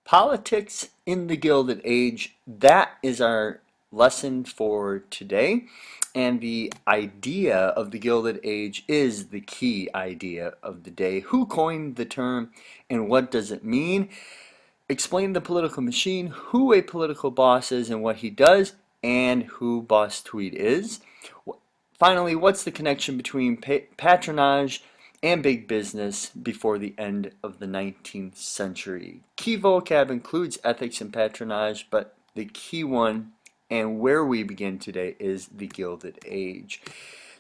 Politics in the Gilded Age, that is our lesson for today. And the idea of the Gilded Age is the key idea of the day. Who coined the term and what does it mean? Explain the political machine, who a political boss is and what he does, and who Boss Tweed is. Finally, what's the connection between patronage and big business before the end of the 19th century? Key vocab includes ethics and patronage, but the key one and where we begin today is the Gilded Age.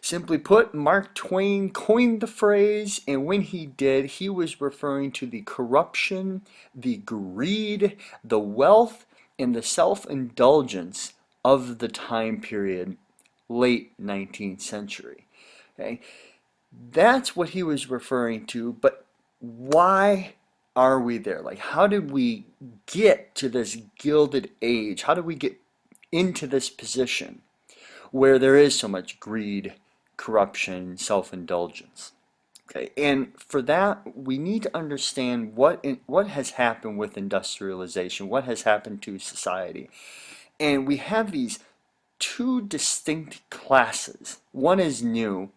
Simply put, Mark Twain coined the phrase, and when he did, he was referring to the corruption, the greed, the wealth, and the self-indulgence of the time period, late 19th century. Okay? That's what he was referring to, but why are we there? Like, how did we get to this Gilded Age? How did we get into this position where there is so much greed, corruption, self-indulgence? Okay, and for that, we need to understand what has happened with industrialization, what has happened to society. And we have these two distinct classes. One is new,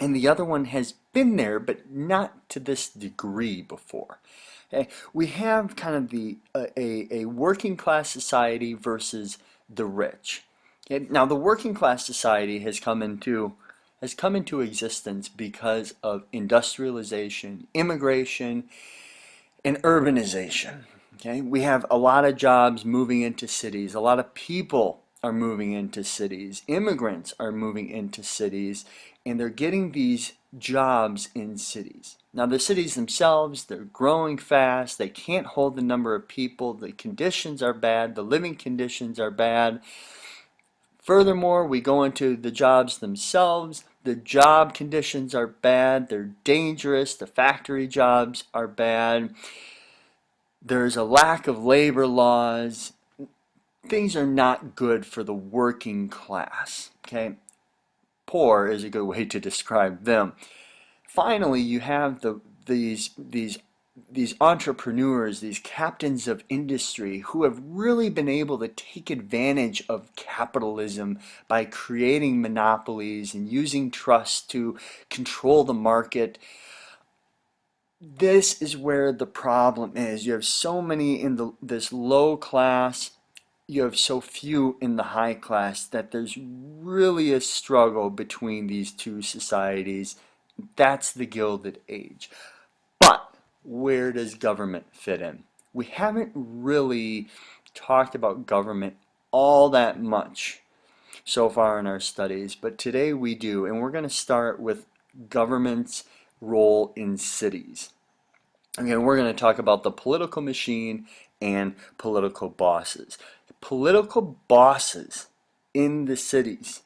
and the other one has been there, but not to this degree before. Okay? We have kind of a working class society versus the rich. Okay? Now, the working class society has come into existence because of industrialization, immigration, and urbanization. Okay? We have a lot of jobs moving into cities. A lot of people are moving into cities. Immigrants are moving into cities, and they're getting these jobs in cities. Now, the cities themselves, they're growing fast. They can't hold the number of people. The conditions are bad. The living conditions are bad. Furthermore, we go into the jobs themselves. The job conditions are bad. They're dangerous. The factory jobs are bad. There's a lack of labor laws. Things are not good for the working class. Okay? Poor is a good way to describe them. Finally, you have these entrepreneurs, these captains of industry who have really been able to take advantage of capitalism by creating monopolies and using trust to control the market. This is where the problem is. You have so many in this low class, you have so few in the high class, that there's really a struggle between these two societies. That's the Gilded Age. But where does government fit in? We haven't really talked about government all that much so far in our studies, but today we do, and we're going to start with government's role in cities. Again, we're going to talk about the political machine and political bosses. Political bosses in the cities,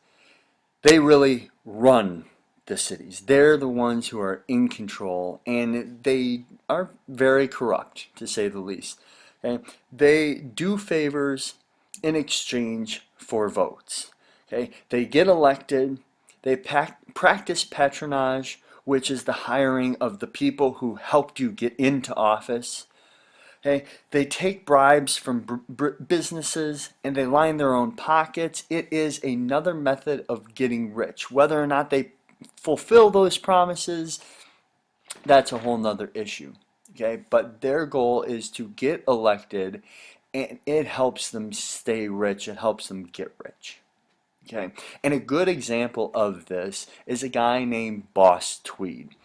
they really run the cities. They're the ones who are in control, and they are very corrupt, to say the least. Okay? They do favors in exchange for votes. Okay? They get elected, they practice patronage, which is the hiring of the people who helped you get into office. Okay? They take bribes from businesses and they line their own pockets. It is another method of getting rich. Whether or not they fulfill those promises, that's a whole nother issue. Okay? But their goal is to get elected, and it helps them stay rich. It helps them get rich. Okay? And a good example of this is a guy named Boss Tweed.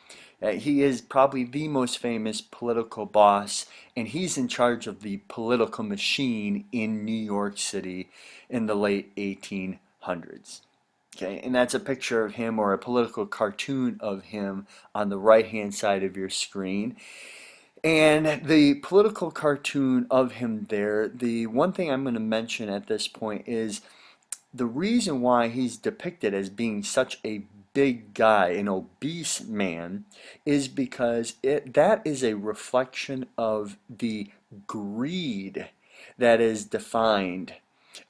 He is probably the most famous political boss, and he's in charge of the political machine in New York City in the late 1800s. Okay, and that's a picture of him, or a political cartoon of him, on the right-hand side of your screen. And the political cartoon of him there, the one thing I'm going to mention at this point is the reason why he's depicted as being such a big guy, an obese man, is because that is a reflection of the greed that is defined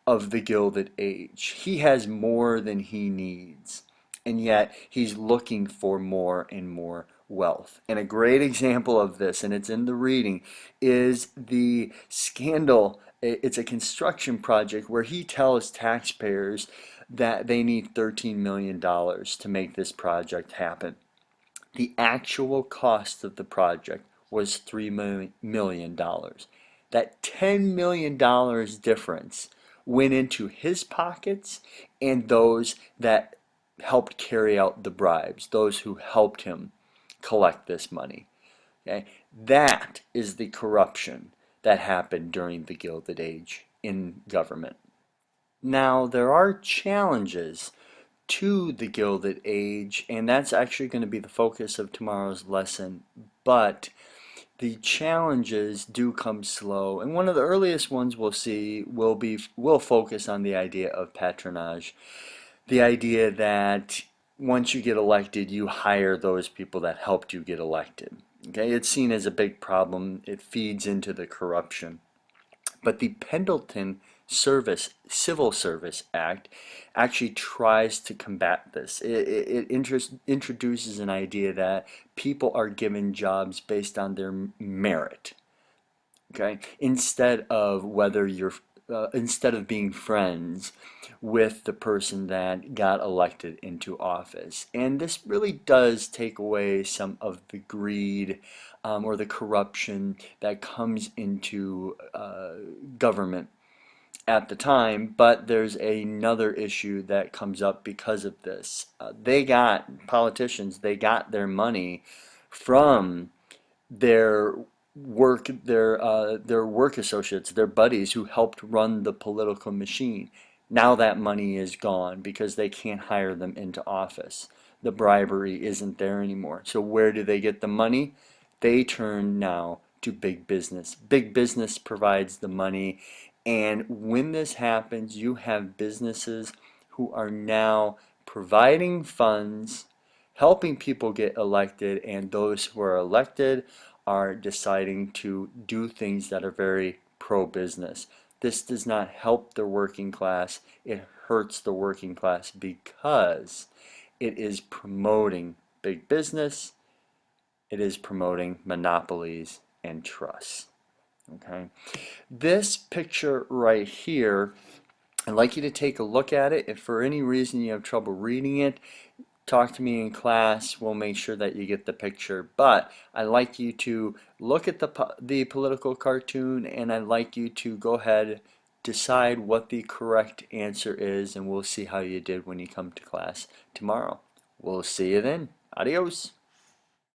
of the Gilded Age. He has more than he needs, and yet he's looking for more and more wealth. And a great example of this, and it's in the reading, is the scandal. It's a construction project where he tells taxpayers that they need $13 million to make this project happen. The actual cost of the project was $3 million. That $10 million difference went into his pockets and those that helped carry out the bribes, those who helped him collect this money. Okay? That is the corruption that happened during the Gilded Age in government. Now, there are challenges to the Gilded Age, and that's actually going to be the focus of tomorrow's lesson. But the challenges do come slow, and one of the earliest ones we'll see will focus on the idea of patronage, the idea that once you get elected, you hire those people that helped you get elected. Okay, it's seen as a big problem. It feeds into the corruption. But the Pendleton Civil Service Act actually tries to combat this. It introduces an idea that people are given jobs based on their merit, okay? Instead of being friends with the person that got elected into office. And this really does take away some of the greed or the corruption that comes into government at the time. But there's another issue that comes up because of this. Politicians, they got their money from their their work associates, their buddies who helped run the political machine. Now that money is gone because they can't hire them into office. The bribery isn't there anymore. So where do they get the money? They turn now to big business. Big business provides the money, and when this happens, you have businesses who are now providing funds, helping people get elected, and those who are elected are deciding to do things that are very pro-business. This does not help the working class. It hurts the working class because it is promoting big business. It is promoting monopolies and trusts. Okay, this picture right here, I'd like you to take a look at it. If for any reason you have trouble reading it, talk to me in class. We'll make sure that you get the picture. But I'd like you to look at the political cartoon, and I'd like you to go ahead, decide what the correct answer is, and we'll see how you did when you come to class tomorrow. We'll see you then. Adios.